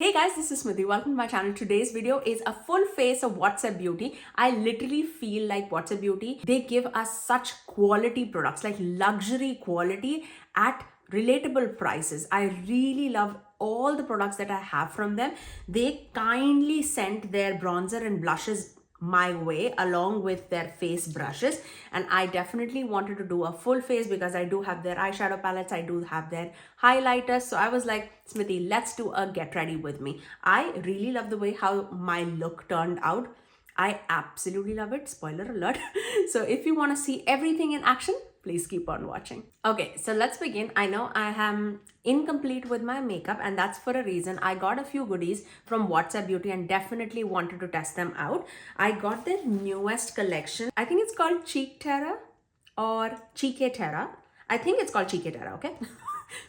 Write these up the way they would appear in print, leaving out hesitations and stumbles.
Hey guys, this is Smithy. Welcome to my channel. Today's video is a full face of WhatsApp Beauty. I literally feel like WhatsApp Beauty, they give us such quality products, like luxury quality at relatable prices. I really love all the products that I have from them. They kindly sent their bronzer and blushes my way along with their face brushes, and I definitely wanted to do a full face because I do have their eyeshadow palettes, I do have their highlighters. So I was like, Smithy, let's do a get ready with me. I really love the way how my look turned out. I absolutely love it. Spoiler alert. So if you want to see everything in action, please keep on watching. Okay, so let's begin. I know I am incomplete with my makeup, and that's for a reason. I got a few goodies from WhatsApp Beauty and definitely wanted to test them out. I got their newest collection. I think it's called Cheek Terra or Cheek Terra. I think it's called Cheek Terra, okay?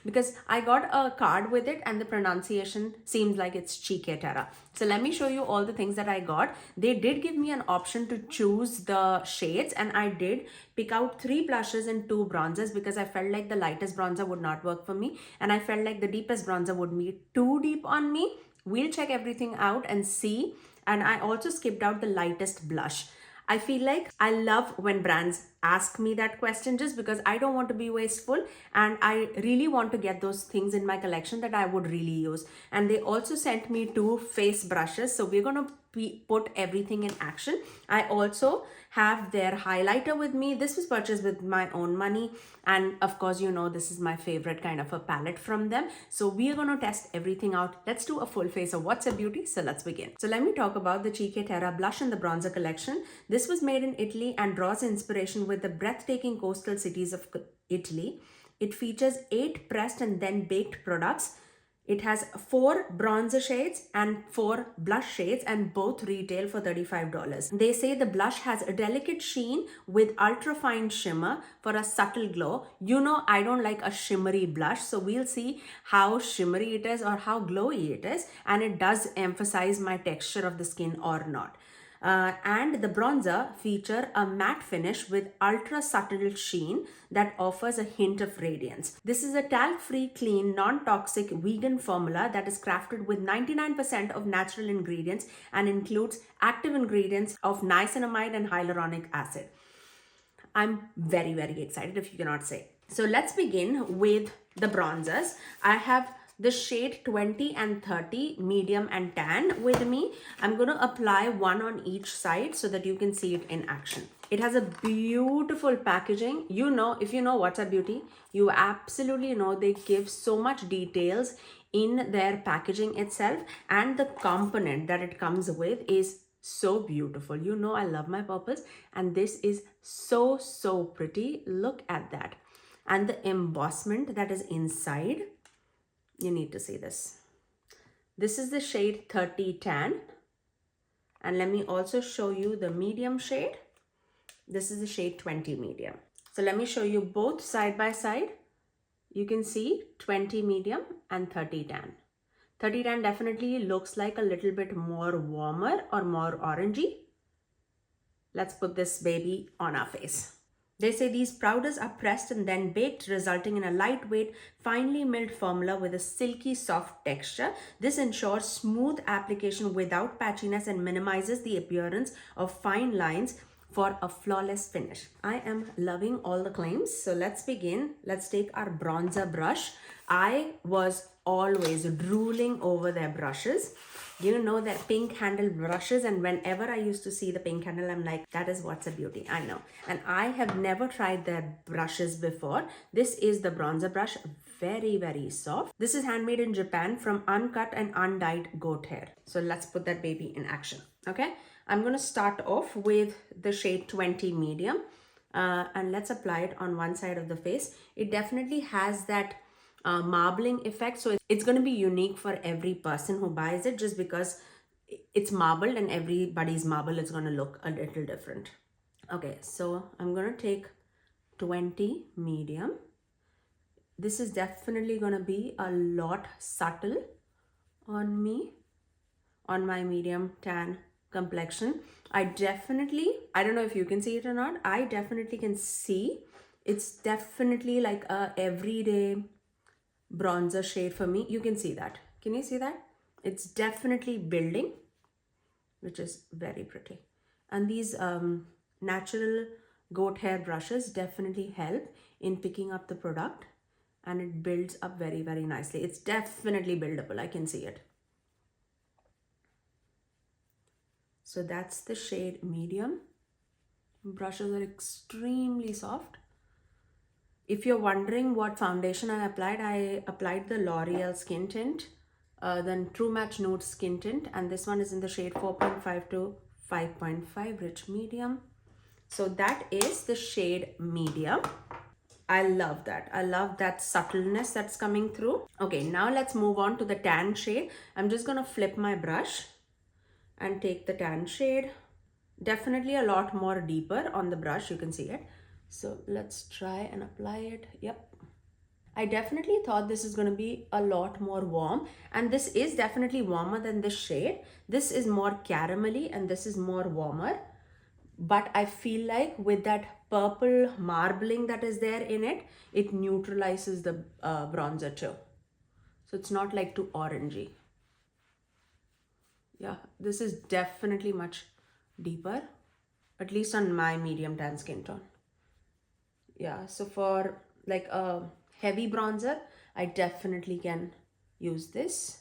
Because I got a card with it and the pronunciation seems like it's Cheek Terra. So let me show you all the things that I got. They did give me an option to choose the shades, and I did pick out 3 blushes and 2 bronzers because I felt like the lightest bronzer would not work for me and I felt like the deepest bronzer would be too deep on me. We'll check everything out and see. And I also skipped out the lightest blush. I feel like I love when brands ask me that question just because I don't want to be wasteful and I really want to get those things in my collection that I would really use. And they also sent me 2 face brushes. So we're going to put everything in action. I also have their highlighter with me. This was purchased with my own money. And of course, you know, this is my favorite kind of a palette from them. So we are going to test everything out. Let's do a full face of WhatsApp Beauty. So let's begin. So let me talk about the Cheek Terra blush and the bronzer collection. This was made in Italy and draws inspiration with the breathtaking coastal cities of Italy. It features 8 pressed and then baked products. It has 4 bronzer shades and 4 blush shades, and both retail for $35. They say the blush has a delicate sheen with ultra fine shimmer for a subtle glow. You know, I don't like a shimmery blush, so we'll see how shimmery it is or how glowy it is, and it does emphasize my texture of the skin or not. And the bronzer feature a matte finish with ultra subtle sheen that offers a hint of radiance. This is a talc-free, clean, non-toxic vegan formula that is crafted with 99% of natural ingredients and includes active ingredients of niacinamide and hyaluronic acid. I'm very, very excited if you cannot say. So let's begin with the bronzers. I have the shade 20 and 30 medium and tan with me. I'm going to apply one on each side so that you can see it in action. It has a beautiful packaging. You know, if you know WhatsApp Beauty, you absolutely know they give so much details in their packaging itself, and the component that it comes with is so beautiful. You know, I love my purples, and this is so pretty. Look at that. And the embossment that is inside, you need to see this. This is the shade 30 tan. And let me also show you the medium shade. This is the shade 20 medium. So let me show you both side by side. You can see 20 medium and 30 tan. 30 tan definitely looks like a little bit more warmer or more orangey. Let's put this baby on our face. They say these powders are pressed and then baked, resulting in a lightweight, finely milled formula with a silky soft texture. This ensures smooth application without patchiness and minimizes the appearance of fine lines for a flawless finish. I am loving all the claims. So let's begin. Let's take our bronzer brush. I was always drooling over their brushes. You know, that pink handle brushes, and whenever I used to see the pink handle, I'm like, that is WhatsApp Beauty. I know. And I have never tried their brushes before. This is the bronzer brush, very soft. This is handmade in Japan from uncut and undyed goat hair. So let's put that baby in action. Okay, I'm going to start off with the shade 20 medium, and let's apply it on one side of the face. It definitely has that marbling effect, so it's going to be unique for every person who buys it, just because it's marbled and everybody's marble is going to look a little different. Okay, so I'm going to take 20 medium. This is definitely going to be a lot subtle on me, on my medium tan complexion. I don't know if you can see it or not, I definitely can see it's definitely like a everyday bronzer shade for me. You can see that. Can you see that? It's definitely building, which is very pretty. And these natural goat hair brushes definitely help in picking up the product, and it builds up very, very nicely. It's definitely buildable. I can see it. So that's the shade medium. Brushes are extremely soft. If you're wondering what foundation I applied the L'Oreal Skin Tint, then True Match Nude Skin Tint, and this one is in the shade 4.5 to 5.5 Rich Medium. So that is the shade medium. I love that. I love that subtleness that's coming through. Okay, now let's move on to the tan shade. I'm just gonna flip my brush and take the tan shade. Definitely a lot more deeper on the brush, you can see it. So let's try and apply it. Yep. I definitely thought this is going to be a lot more warm, and this is definitely warmer than this shade. This is more caramelly and this is more warmer. But I feel like with that purple marbling that is there in it, it neutralizes the bronzer too. So it's not like too orangey. Yeah, this is definitely much deeper, at least on my medium tan skin tone. Yeah, so for like a heavy bronzer, I definitely can use this.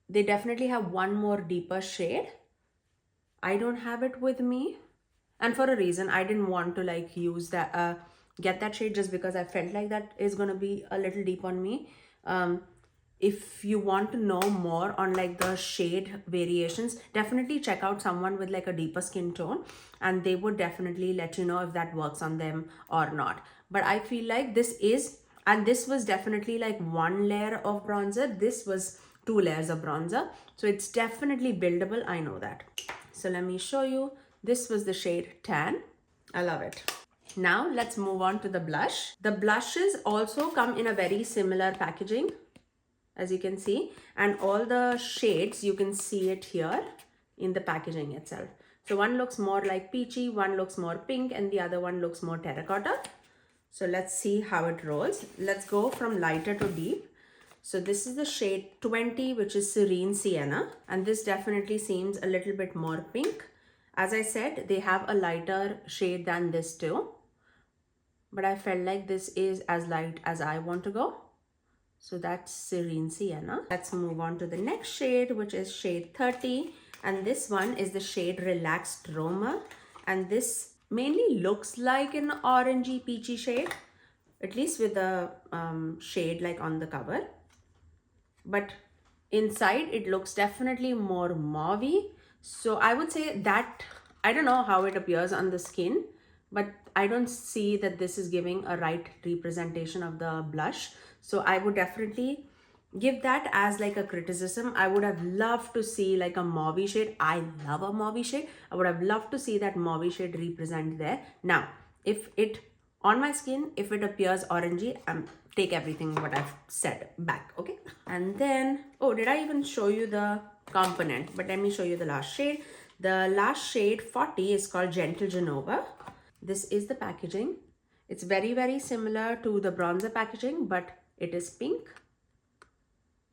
They definitely have one more deeper shade. I don't have it with me, and for a reason. I didn't want to like use that get that shade just because I felt like that is going to be a little deep on me. If you want to know more on like the shade variations, definitely check out someone with like a deeper skin tone, and they would definitely let you know if that works on them or not. But I feel like this is, and this was definitely like one layer of bronzer. This was 2 layers of bronzer. So it's definitely buildable. I know that. So let me show you. This was the shade tan. I love it. Now let's move on to the blush. The blushes also come in a very similar packaging, as you can see, and all the shades, you can see it here in the packaging itself. So one looks more like peachy, one looks more pink, and the other one looks more terracotta. So let's see how it rolls. Let's go from lighter to deep. So this is the shade 20, which is Serene Siena, and this definitely seems a little bit more pink. As I said, they have a lighter shade than this too, but I felt like this is as light as I want to go. So that's Serene Siena. Let's move on to the next shade, which is shade 30, and this one is the shade Relaxed Roma, and this mainly looks like an orangey peachy shade, at least with the shade like on the cover. But inside it looks definitely more mauvey. So I would say that, I don't know how it appears on the skin, but I don't see that this is giving a right representation of the blush. So I would definitely give that as like a criticism. I would have loved to see like a mauvey shade. I love a mauvey shade. I would have loved to see that mauvey shade represent there. Now, if it on my skin, if it appears orangey, take everything what I've said back, okay? And then, oh, did I even show you the component? But let me show you the last shade. The last shade 40 is called Gentle Genova. This is the packaging. It's very, very similar to the bronzer packaging, but it is pink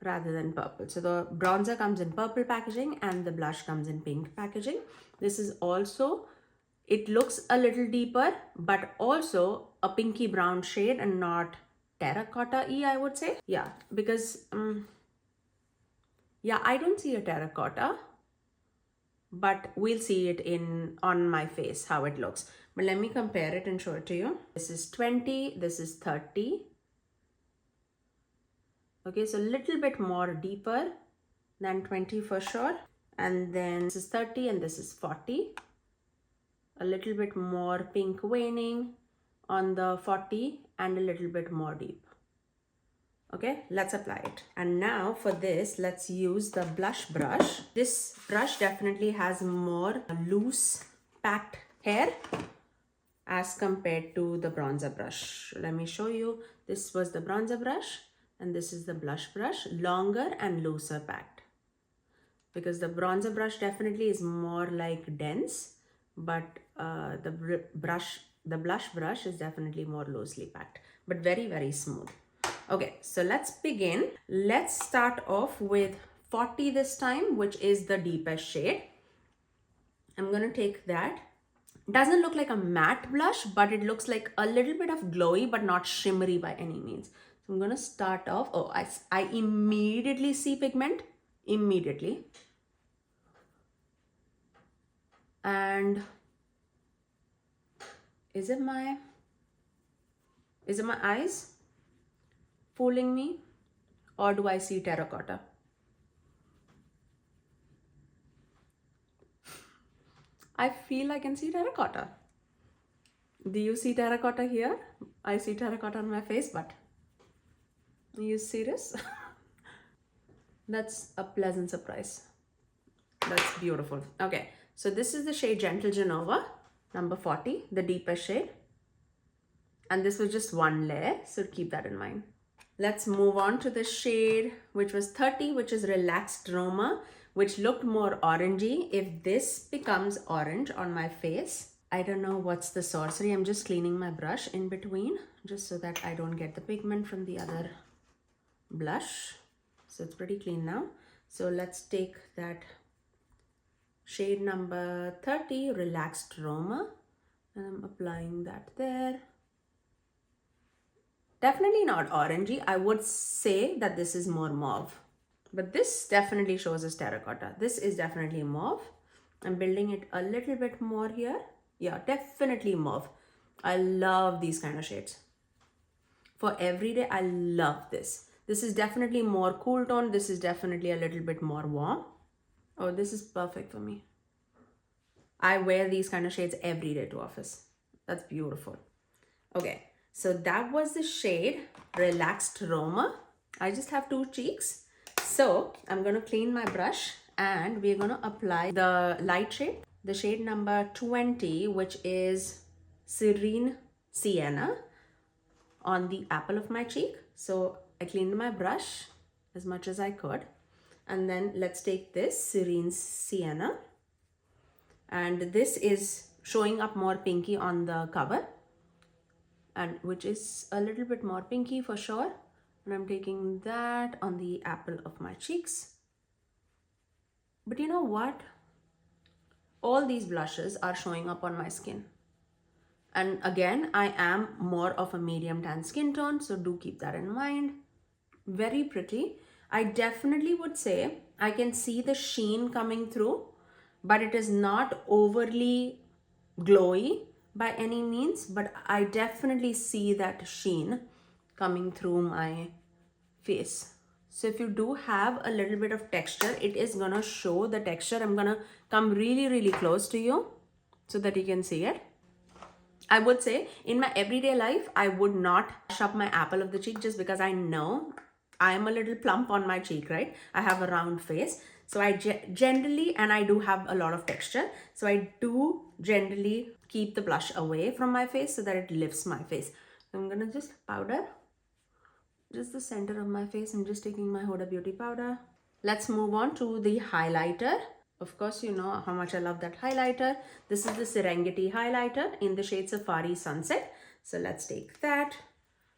rather than purple. So the bronzer comes in purple packaging and the blush comes in pink packaging. This is also, it looks a little deeper, but also a pinky brown shade and not terracotta-y, I would say. Yeah, because yeah, I don't see a terracotta, but we'll see it on my face how it looks. But let me compare it and show it to you. This is 20, this is 30. Okay, so a little bit more deeper than 20 for sure. And then this is 30 and this is 40. A little bit more pink veining on the 40 and a little bit more deep. Okay, let's apply it. And now for this, let's use the blush brush. This brush definitely has more loose packed hair as compared to the bronzer brush. Let me show you. This was the bronzer brush and this is the blush brush, longer and looser packed. Because the bronzer brush definitely is more like dense, but the blush brush is definitely more loosely packed, but very, very smooth. Okay, so let's begin. Let's start off with 40 this time, which is the deepest shade. I'm gonna take that. Doesn't look like a matte blush, but it looks like a little bit of glowy, but not shimmery by any means. So I'm gonna start off. Oh, I immediately see pigment. Immediately. And is it my eyes fooling me? Or do I see terracotta? I feel I can see terracotta. Do you see terracotta here? I see terracotta on my face, but are you serious? That's a pleasant surprise. That's beautiful. Okay, so this is the shade Gentle Genova, number 40, the deepest shade. And this was just one layer, so keep that in mind. Let's move on to the shade which was 30, which is Relaxed Roma, which looked more orangey. If this becomes orange on my face, I don't know what's the sorcery. I'm just cleaning my brush in between, just so that I don't get the pigment from the other blush. So it's pretty clean now. So let's take that shade number 30, Relaxed Roma, and I'm applying that there. Definitely not orangey. I would say that this is more mauve, but this definitely shows as terracotta. This is definitely mauve. I'm building it a little bit more here. Yeah, definitely mauve. I love these kind of shades. For everyday, I love this. This is definitely more cool tone. This is definitely a little bit more warm. Oh, this is perfect for me. I wear these kind of shades every day to office. That's beautiful. Okay, so that was the shade Relaxed Roma. I just have two cheeks. So I'm going to clean my brush and we're going to apply the light shade, the shade number 20, which is Serene Siena, on the apple of my cheek. So I cleaned my brush as much as I could. And then let's take this Serene Siena. And this is showing up more pinky on the cover, and which is a little bit more pinky for sure. And I'm taking that on the apple of my cheeks. But you know what? All these blushes are showing up on my skin. And again, I am more of a medium tan skin tone, so do keep that in mind. Very pretty. I definitely would say I can see the sheen coming through, but it is not overly glowy by any means, but I definitely see that sheen coming through my face. So if you do have a little bit of texture, it is gonna show the texture. I'm gonna come really close to you so that you can see it. I would say in my everyday life, I would not brush up my apple of the cheek just because I know I am a little plump on my cheek, right? I have a round face. So I generally, and I do have a lot of texture, so I do generally keep the blush away from my face so that it lifts my face. So I'm gonna just powder just the center of my face. I'm just taking my Huda Beauty powder. Let's move on to the highlighter. Of course, you know how much I love that highlighter. This is the Serengeti highlighter in the shade Safari Sunset. So let's take that.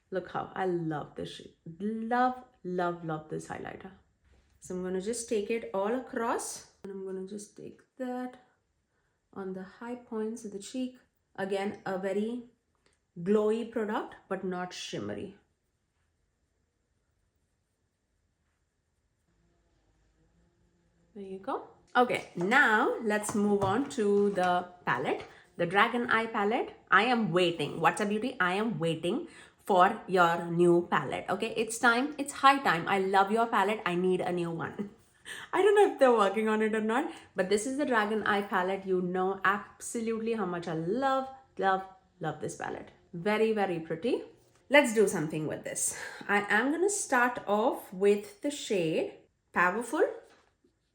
Look how I love this shade. Love this highlighter. So I'm going to just take it all across, and I'm going to just take that on the high points of the cheek. Again, a very glowy product, but not shimmery. There you go. Okay, now let's move on to the palette, the Dragon Eye palette. I am waiting. What's Up Beauty? I am waiting for your new palette. Okay, it's time. It's high time. I love your palette. I need a new one. I don't know if they're working on it or not, but this is the Dragon Eye palette. You know absolutely how much I love this palette. Very pretty. Let's do something with this. I am going to start off with the shade Powerful,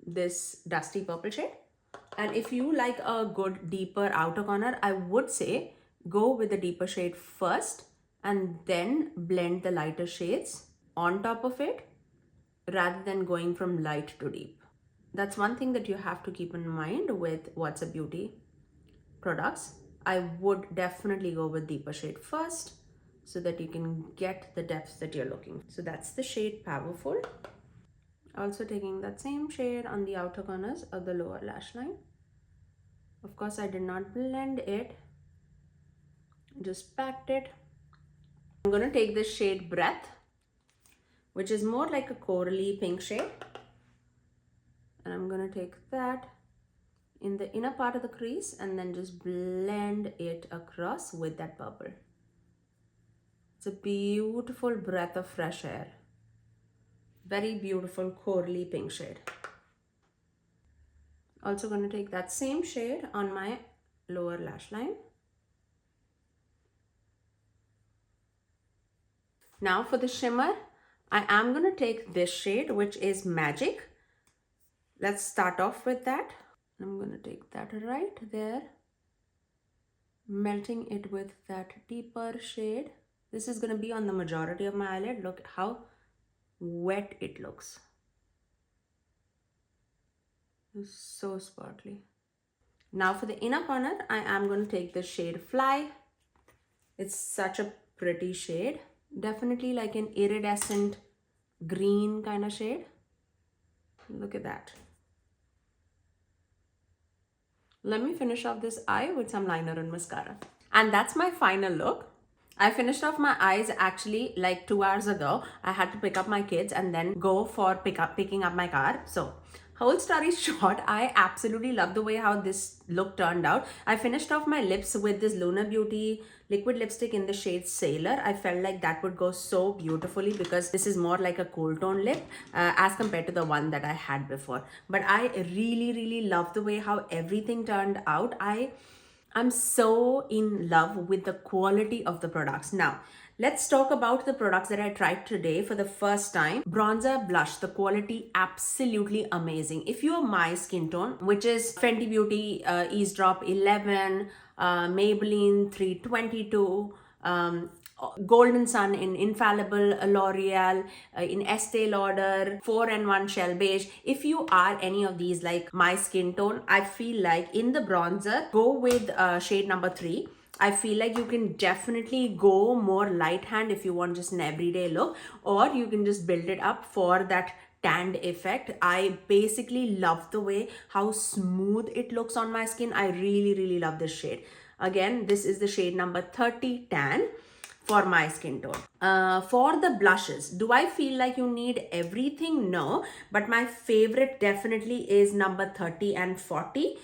this dusty purple shade. And if you like a good deeper outer corner, I would say go with the deeper shade first and then blend the lighter shades on top of it rather than going from light to deep. That's one thing that you have to keep in mind with What's Up Beauty products. I would definitely go with deeper shade first so that you can get the depth that you're looking. So that's the shade Powerful. Also taking that same shade on the outer corners of the lower lash line. Of course, I did not blend it, just packed it. I'm going to take this shade Breath, which is more like a corally pink shade. And I'm going to take that in the inner part of the crease and then just blend it across with that purple. It's a beautiful breath of fresh air. Very beautiful corally pink shade. Also going to take that same shade on my lower lash line. Now for the shimmer, I am going to take this shade, which is Magic. Let's start off with that. I'm going to take that right there, melting it with that deeper shade. This is going to be on the majority of my eyelid. Look how wet it looks. It's so sparkly. Now for the inner corner, I am going to take the shade Fly. It's such a pretty shade. Definitely like an iridescent green kind of shade. Look at that. Let me finish off this eye with some liner and mascara. And that's my final look. I finished off my eyes actually like 2 hours ago. I had to pick up my kids and then go for picking up my car. So whole story short, I absolutely love the way how this look turned out. I finished off my lips with this Luna Beauty liquid lipstick in the shade Sailor. I felt like that would go so beautifully because this is more like a cool tone lip as compared to the one that I had before. But I really love the way how everything turned out. I'm so in love with the quality of the products. Now, let's talk about the products that I tried today for the first time. Bronzer blush, the quality absolutely amazing. If you are my skin tone, which is Fenty Beauty Eavesdrop 11, Maybelline 322, Golden Sun in Infallible, L'Oreal, in Estee Lauder, 4-in-1 Shell Beige. If you are any of these like my skin tone, I feel like in the bronzer, go with shade number 3. I feel like you can definitely go more light hand if you want just an everyday look, or you can just build it up for that tanned effect. I basically love the way how smooth it looks on my skin. I really love this shade. Again, this is the shade number 30 Tan for my skin tone. For the blushes, do I feel like you need everything? No, but my favorite definitely is number 30 and 40.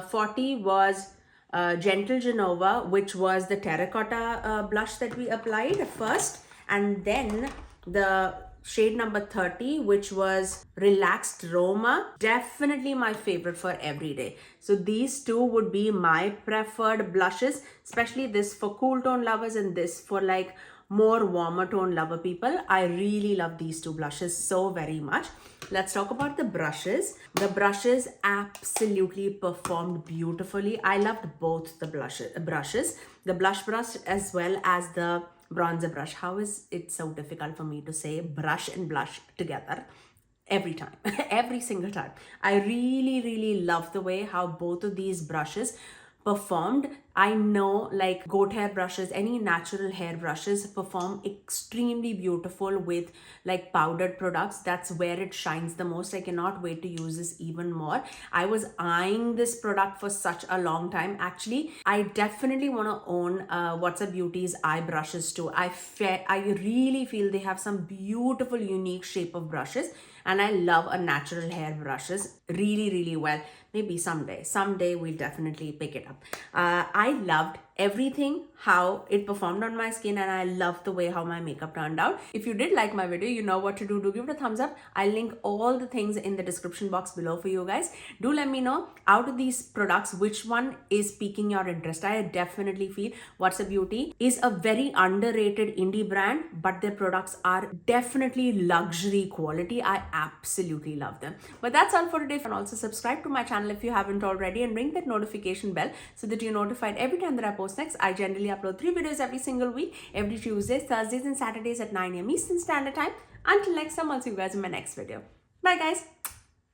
40 was Gentle Genova, which was the terracotta blush that we applied first, and then the shade number 30, which was Relaxed Roma. Definitely my favorite for everyday. So these two would be my preferred blushes, especially this for cool tone lovers and this for like more warmer tone lover people. I really love these two blushes so very much. Let's talk about the brushes. The brushes absolutely performed beautifully. I loved both the brushes, the blush brush as well as the bronzer brush. How is it so difficult for me to say brush and blush together every time, every single time? I really love the way how both of these brushes performed. I know like goat hair brushes, any natural hair brushes perform extremely beautiful with like powdered products. That's where it shines the most. I cannot wait to use this even more. I was eyeing this product for such a long time. Actually, I definitely want to own What's Up Beauty's eye brushes too. I really feel they have some beautiful unique shape of brushes, and I love a natural hair brushes really well. Maybe someday we'll definitely pick it up. I loved everything, how it performed on my skin, and I love the way how my makeup turned out. If you did like my video, you know what to do. Do give it a thumbs up. I'll link all the things in the description box below for you guys. Do let me know out of these products which one is piquing your interest. I definitely feel What's Up Beauty is a very underrated indie brand, but their products are definitely luxury quality. I absolutely love them. But that's all for today. And also subscribe to my channel if you haven't already, and ring that notification bell so that you're notified every time that I post next. I generally upload 3 videos every single week, every Tuesdays, Thursdays and Saturdays at 9 AM Eastern Standard Time. Until next time, I'll see you guys in my next video. Bye guys.